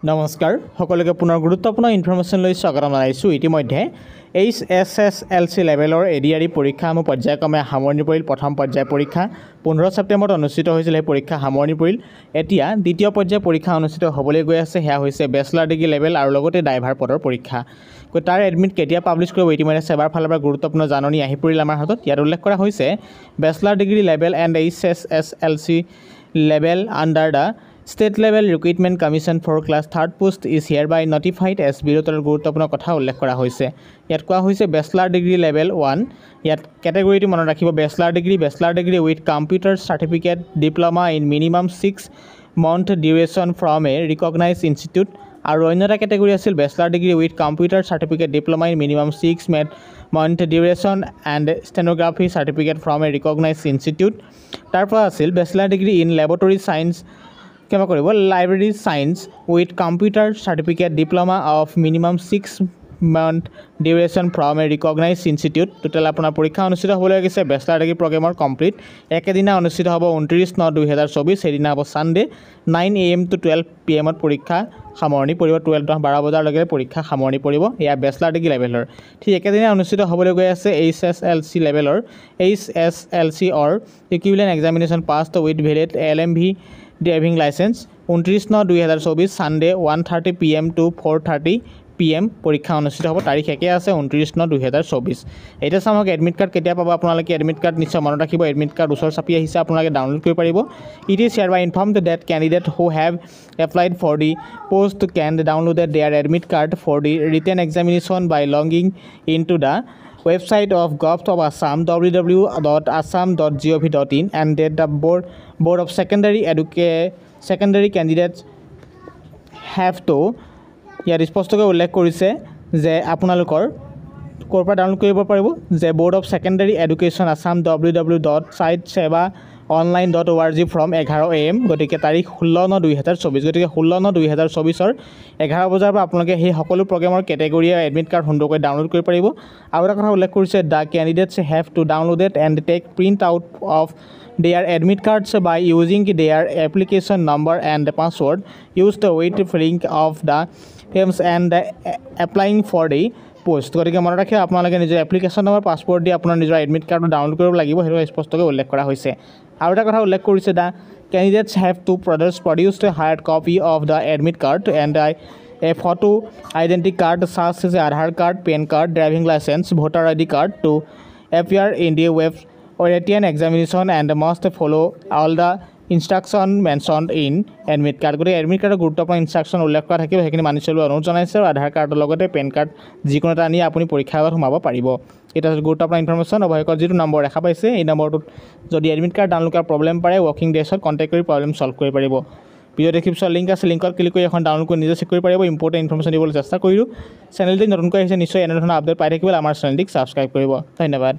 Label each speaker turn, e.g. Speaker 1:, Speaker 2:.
Speaker 1: নমস্কাৰ সকলোকে পুনৰ গুৰুত্বপূৰ্ণ ইনফৰমেশ্যন লৈ স্বাগতম জনাইছোঁ। ইতিমধ্যে HSSLC লেভেলৰ এডিআৰই পৰীক্ষাসমূহ পৰ্যায়ক্ৰমে সামৰণি পৰিল। প্ৰথম পৰ্যায় পৰীক্ষা 15 ছেপ্টেম্বৰত অনুষ্ঠিত হৈছিল। এই পৰীক্ষা সামৰণি পৰিল। এতিয়া দ্বিতীয় পৰ্যায় পৰীক্ষা অনুষ্ঠিত হ'বলৈ গৈ আছে। সেয়া হৈছে বেচেলাৰ ডিগ্ৰী লেভেল আৰু লগতে ড্ৰাইভাৰ পদৰ পৰীক্ষা। তাৰ এডমিট কেতিয়া পাব্লিছ কৰিব ইতিমধ্যে সেৱাৰ ফালৰ পৰা গুৰুত্বপূৰ্ণ জাননী আহি পৰিল আমাৰ হাতত। ইয়াত উল্লেখ কৰা হৈছে bachelor degree level and HSSLC level under the State Level Recruitment Commission for Class 3rd Post is hereby notified as বিৰোধৰ গুৰুত্বপূৰ্ণ কথা উল্লেখ কৰা হৈছে। ইয়াত কোৱা হৈছে বেচেলাৰ ডিগ্ৰী লেভেল 1। ইয়াত কেটেগৰীটো মনত ৰাখিব bachelor degree with computer certificate diploma in minimum 6 month duration from a recognised institute. আৰু অন্য এটা কেটেগৰী আছিল bachelor degree with computer certificate diploma in minimum 6 month duration and stenography certificate from a recognised institute. তাৰপৰা আছিল bachelor degree in laboratory science কেমা কৰিব library science with computer certificate diploma of minimum 6 month duration from a recognised institute. Total আপোনাৰ পৰীক্ষা অনুষ্ঠিত হ'বলৈ গৈছে bachelor degree প্ৰগ্ৰেমৰ কমপ্লিট। একেদিনা অনুষ্ঠিত হ'ব 29/9/2024। সেইদিনা হ'ব ছানডে 9 AM to 12 PM পৰীক্ষা সামৰণি পৰিব। 12-12 বজালৈকে পৰীক্ষা সামৰণি পৰিব। এয়া বেচেলাৰ ডিগ্ৰী লেভেলৰ। ঠিক একেদিনা অনুষ্ঠিত হ'বলৈ গৈ আছে HSLC লেভেলৰ HSLC or equivalent examination passed with valid LMV driving licence 29/9/2024 Sunday 1:30 PM to 4:30 PM পৰীক্ষা অনুষ্ঠিত হ'ব। তাৰিখ একে আছে 29/9/2024। এতিয়া চাওক এডমিট কাৰ্ড কেতিয়া পাব আপোনালোকে। এডমিট কাৰ্ড নিশ্চয় মনত ৰাখিব। এডমিট কাৰ্ড ওচৰ চাপি আহিছে, আপোনালোকে ডাউনলোড কৰিব পাৰিব। It is hereby informed that candidate who have applied for the post can download their admit card for the written examination by logging into the website of Govt of Assam www.assam.gov.in and that the board of secondary candidates have to ইয়াত স্পষ্টকৈ উল্লেখ কৰিছে যে আপোনালোকৰ ক'ৰ পৰা download কৰিব পাৰিব যে board of secondary education Assam www.sitsevaonline.org from 11 AM। গতিকে তাৰিখ 16/9/2024। গতিকে 16/9/2024 11 বজাৰ পৰা আপোনালোকে সেই সকলো প্ৰগ্ৰেমৰ কেটেগৰী এডমিট কাৰ্ড সুন্দৰকৈ ডাউনলোড কৰিব পাৰিব। আৰু এটা কথা উল্লেখ কৰিছে the candidates have to download it and take print out of their admit cards by using their application number and password. Use the weight link of the terms and applying for the post. গতিকে মনত ৰাখি আপোনালোকে নিজৰ application number passport দি আপোনাৰ নিজৰ admit কাৰ্ডটো download কৰিব লাগিব। সেইটো স্পষ্টকৈ উল্লেখ কৰা হৈছে। আৰু এটা কথা উল্লেখ কৰিছে the candidates have two produce a hard copy of the admit card and a photo identity card such as Aadhaar card, PAN card, driving license, voter ID card to appear in the web or written examination and must follow all the instruction mentioned in admit card। গতিকে admit কাৰ্ডৰ গুৰুত্বপূৰ্ণ instruction উল্লেখ কৰা থাকিব, সেইখিনি মানি চলিবলৈ অনুৰোধ জনাইছে। আৰু আধাৰ কাৰ্ডৰ লগতে পেন কাৰ্ড যিকোনো এটা আনি আপুনি পৰীক্ষাৰ আগত সোমাব পাৰিব। এটা গুৰুত্বপূৰ্ণ ইনফৰমেশ্যন। অৱশেষত যিটো নম্বৰ দেখা পাইছে এই নম্বৰটোত যদি এডমিট কাৰ্ড ডাউনলোড কৰাৰ প্ৰব্লেম পাৰে ৱৰ্কিং ডেজত কণ্টেক্ট কৰি প্ৰব্লেম ছল্ভ কৰিব পাৰিব। ভিডিঅ' ডেছক্ৰিপশ্যন লিংক আছে, লিংকত ক্লিক কৰি এখন ডাউনলোড কৰি নিজে চেক কৰিব পাৰিব। ইম্পৰ্টেণ্ট ইনফৰমেশ্যন দিবলৈ চেষ্টা কৰিলোঁ। চেনেলটি নতুনকৈ আহিছে, নিশ্চয় এনেধৰণৰ আপডেট পাই থাকিবলৈ আমাৰ চেনেলটিক ছাবস্ক্ৰাইব কৰিব। ধন্যবাদ।